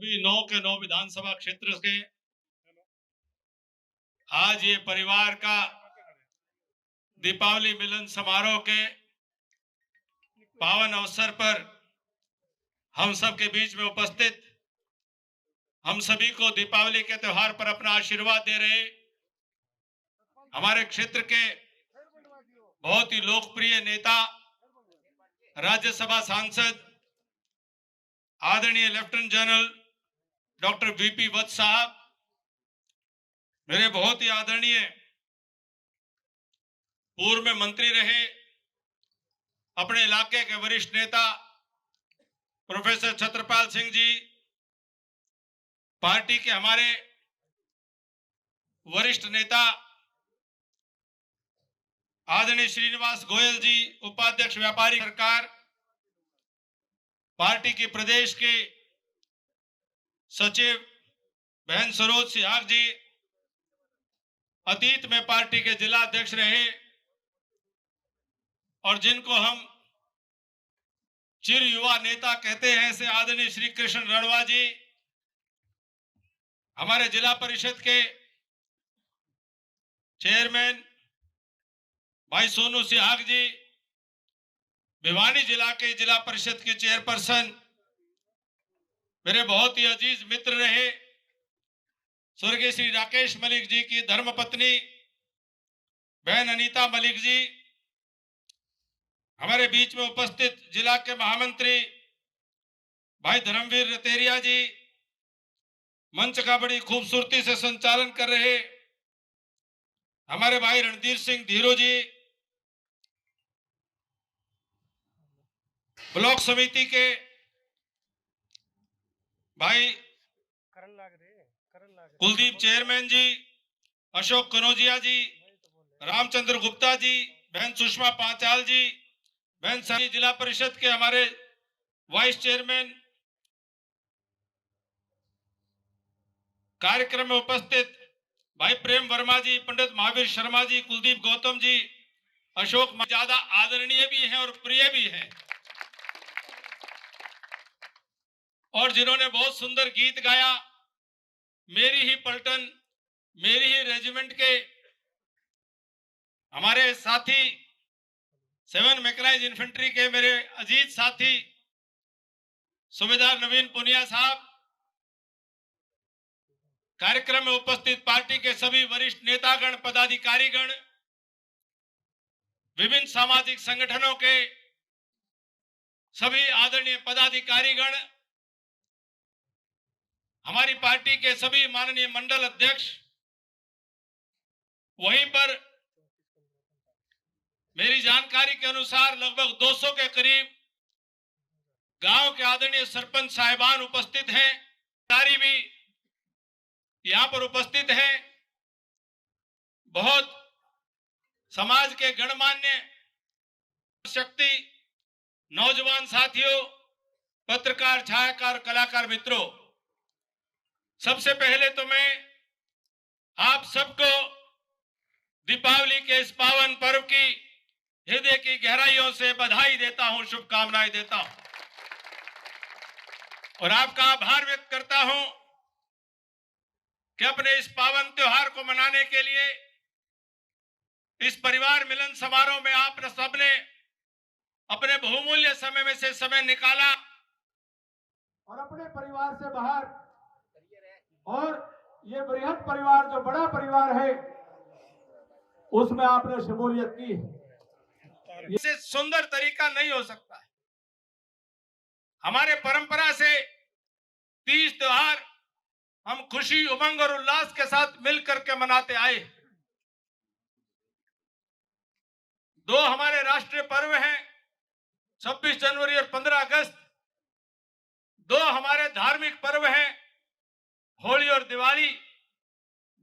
भी 9 के 9 विधानसभा क्षेत्र के आज ये परिवार का दीपावली मिलन समारोह के पावन अवसर पर हम सब के बीच में उपस्थित हम सभी को दीपावली के त्योहार पर अपना आशीर्वाद दे रहे हमारे क्षेत्र के बहुत ही लोकप्रिय नेता राज्यसभा सांसद आदरणीय लेफ्टिनेंट जनरल डॉक्टर वीपी वत्स साहब, मेरे बहुत ही आदरणीय पूर्व में मंत्री रहे अपने इलाके के वरिष्ठ नेता प्रोफेसर छत्रपाल सिंह जी, पार्टी के हमारे वरिष्ठ नेता आदरणीय श्रीनिवास गोयल जी, उपाध्यक्ष व्यापारी सरकार, पार्टी की प्रदेश के सचिव बहन सरोज सिहाग जी, अतीत में पार्टी के जिला अध्यक्ष रहे और जिनको हम चिर युवा नेता कहते हैं, ऐसे आदरणीय श्री कृष्ण रणवा जी, हमारे जिला परिषद के चेयरमैन भाई सोनू सिहाग जी, भिवानी जिला के जिला परिषद के चेयरपर्सन मेरे बहुत ही अजीज मित्र रहे स्वर्गीय श्री राकेश मलिक जी की धर्मपत्नी बहन अनीता मलिक जी, हमारे बीच में उपस्थित जिला के महामंत्री भाई धर्मवीर रतेरिया जी, मंच का बड़ी खूबसूरती से संचालन कर रहे हमारे भाई रणधीर सिंह धीरो जी, ब्लॉक समिति के भाई कुलदीप चेयरमैन जी, अशोक कनौजिया जी, रामचंद्र गुप्ता जी, बहन सुषमा पांचाल जी, बहन सारी जिला परिषद के हमारे वाइस चेयरमैन, कार्यक्रम में उपस्थित भाई प्रेम वर्मा जी, पंडित महावीर शर्मा जी, कुलदीप गौतम जी, अशोक ज्यादा आदरणीय भी हैं और प्रिय भी हैं और जिन्होंने बहुत सुंदर गीत गाया। मेरी ही पलटन मेरी ही रेजिमेंट के हमारे साथी 7 मैकेनाइज्ड इन्फेंट्री के मेरे अजीज साथी सूबेदार नवीन पुनिया साहब, कार्यक्रम में उपस्थित पार्टी के सभी वरिष्ठ नेतागण, पदाधिकारीगण, विभिन्न सामाजिक संगठनों के सभी आदरणीय पदाधिकारीगण, हमारी पार्टी के सभी माननीय मंडल अध्यक्ष, वहीं पर मेरी जानकारी के अनुसार लगभग 200 के करीब गांव के आदरणीय सरपंच साहिबान उपस्थित हैं, सारी भी यहां पर उपस्थित हैं। बहुत समाज के गणमान्य शक्ति, नौजवान साथियों, पत्रकार, छायाकार, कलाकार मित्रों, सबसे पहले तो मैं आप सबको दीपावली के इस पावन पर्व की हृदय की गहराइयों से बधाई देता हूं, शुभकामनाएं देता हूं और आपका आभार व्यक्त करता हूं कि अपने इस पावन त्योहार को मनाने के लिए इस परिवार मिलन समारोह में आप सबने अपने बहुमूल्य समय में से समय निकाला और अपने परिवार से बाहर और ये बृहद परिवार जो बड़ा परिवार है उसमें आपने शमूलियत की है। इससे सुंदर तरीका नहीं हो सकता है। हमारे परंपरा से 30 त्योहार हम खुशी, उमंग और उल्लास के साथ मिलकर के मनाते आए। 2 हमारे राष्ट्रीय पर्व हैं, 26 जनवरी और 15 अगस्त। 2 हमारे धार्मिक पर्व हैं, होली और दिवाली।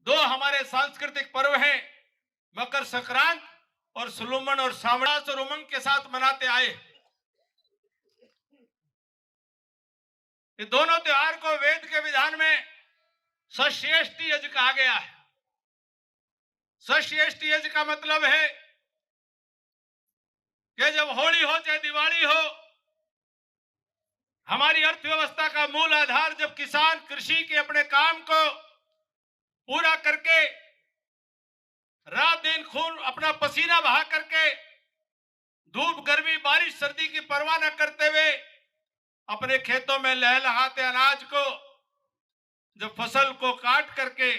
2 हमारे सांस्कृतिक पर्व हैं, मकर संक्रांत और सुलूमन और सावणास और उमंग के साथ मनाते आए। ये दोनों त्योहार को वेद के विधान में षष्ठी यज्ञ कहा गया है। षष्ठी यज्ञ का मतलब है कि जब होली हो चाहे दिवाली हो, हमारी अर्थव्यवस्था का मूल आधार जब किसान कृषि के अपने काम को पूरा करके रात दिन खून अपना पसीना बहा करके धूप गर्मी बारिश सर्दी की परवाह न करते हुए अपने खेतों में लहलहाते अनाज को जब फसल को काट करके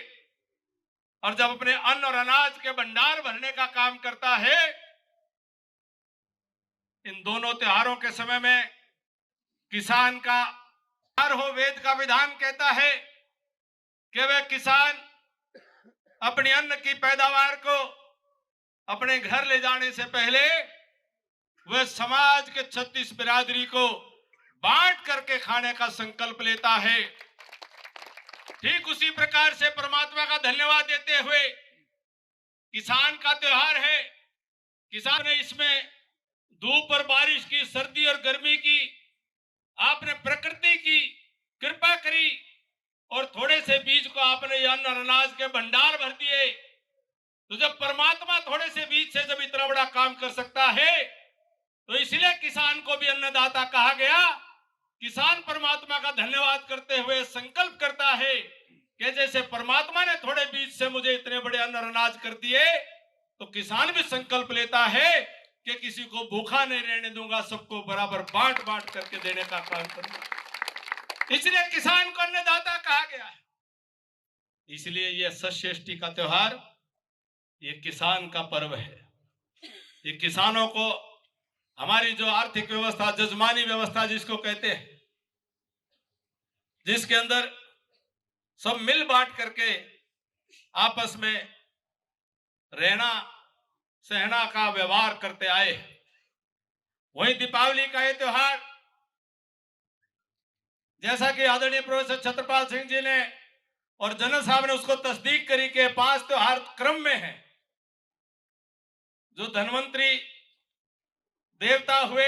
और जब अपने अन्न और अनाज के भंडार भरने का काम करता है, इन दोनों त्योहारों के समय में किसान का हो। वेद का विधान कहता है कि वह किसान अपनी अन्न की पैदावार को अपने घर ले जाने से पहले वह समाज के 36 बिरादरी को बांट करके खाने का संकल्प लेता है। ठीक उसी प्रकार से परमात्मा का धन्यवाद देते हुए किसान का त्योहार है। किसान ने इसमें धूप और बारिश की, सर्दी और गर्मी की, आपने प्रकृति की कृपा करी और थोड़े से बीज को आपने अन्न और अनाज के भंडार भर दिए। तो जब परमात्मा थोड़े से बीज से जब इतना बड़ा काम कर सकता है तो इसलिए किसान को भी अन्नदाता कहा गया। किसान परमात्मा का धन्यवाद करते हुए संकल्प करता है कि जैसे परमात्मा ने थोड़े बीज से मुझे इतने बड़े अन्न और अनाज कर दिए, तो किसान भी संकल्प लेता है कि किसी को भूखा नहीं रहने दूंगा, सबको बराबर बांट बांट करके देने का काम करूंगा। इसलिए किसान को अन्नदाता कहा गया है। इसलिए यह षष्ठी का त्योहार ये किसान का पर्व है। ये किसानों को हमारी जो आर्थिक व्यवस्था, जजमानी व्यवस्था जिसको कहते हैं, जिसके अंदर सब मिल बांट करके आपस में रहना सहना का व्यवहार करते आए, वही दीपावली का ये त्योहार, जैसा कि आदरणीय प्रोफेसर छत्रपाल सिंह जी ने और जनरल साहब ने उसको तस्दीक करी के 5 त्योहार क्रम में है। जो धन्वंतरी देवता हुए,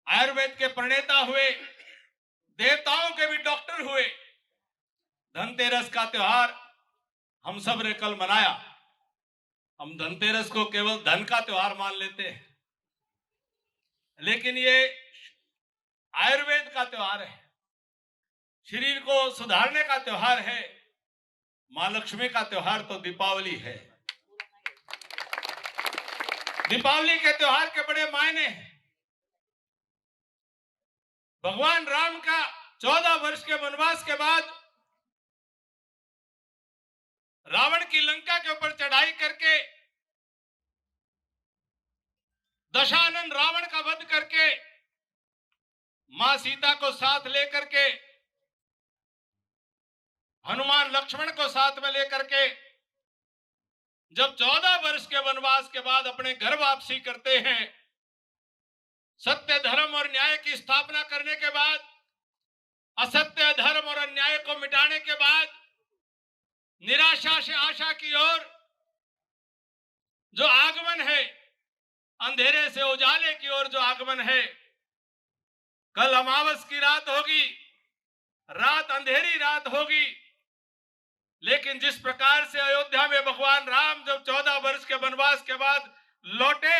आयुर्वेद के प्रणेता हुए, देवताओं के भी डॉक्टर हुए, धनतेरस का त्योहार हम सब ने कल मनाया। हम धनतेरस को केवल धन का त्योहार मान लेते हैं, लेकिन ये आयुर्वेद का त्योहार है, शरीर को सुधारने का त्योहार है। मां लक्ष्मी का त्योहार तो दीपावली है। दीपावली के त्योहार के बड़े मायने हैं। भगवान राम का 14 वर्ष के वनवास के बाद रावण की लंका के ऊपर चढ़ाई करके दशानन रावण का वध करके मां सीता को साथ लेकर के, हनुमान लक्ष्मण को साथ में लेकर के जब 14 वर्ष के वनवास के बाद अपने घर वापसी करते हैं, सत्य धर्म और न्याय की स्थापना करने के बाद, असत्य धर्म और अन्याय को मिटाने के बाद, निराशा से आशा की ओर जो आगमन है, अंधेरे से उजाले की ओर जो आगमन है। कल अमावस की रात होगी, रात अंधेरी रात होगी, लेकिन जिस प्रकार से अयोध्या में भगवान राम जब 14 वर्ष के वनवास के बाद लौटे,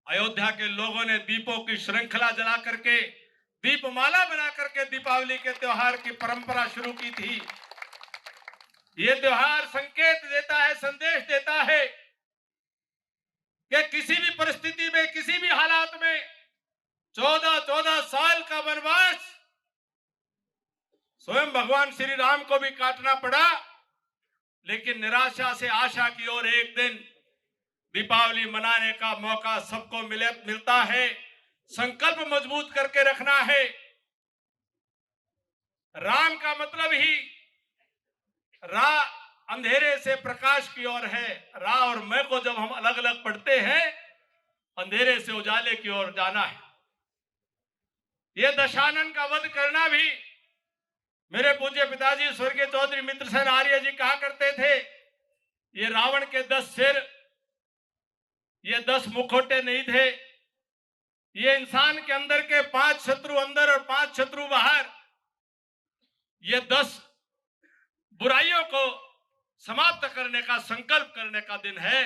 अयोध्या के लोगों ने दीपों की श्रृंखला जला करके, दीपमाला बना करके दीपावली के त्योहार की परंपरा शुरू की थी। ये त्योहार संकेत देता है, संदेश देता है कि किसी भी परिस्थिति में, किसी भी हालात में 14 साल का वनवास स्वयं भगवान श्री राम को भी काटना पड़ा, लेकिन निराशा से आशा की ओर एक दिन दीपावली मनाने का मौका सबको मिलता है। संकल्प मजबूत करके रखना है। राम का मतलब ही रा अंधेरे से प्रकाश की ओर है। रा और मैं को जब हम अलग अलग पढ़ते हैं, अंधेरे से उजाले की ओर जाना है। यह दशानन का वध करना भी मेरे पूज्य पिताजी स्वर्गीय चौधरी मित्र सेन आर्य जी कहा करते थे, ये रावण के 10 सिर, ये 10 मुखौटे नहीं थे। ये इंसान के अंदर के 5 शत्रु अंदर और 5 शत्रु बाहर, ये 10 बुराइयों को समाप्त करने का संकल्प करने का दिन है।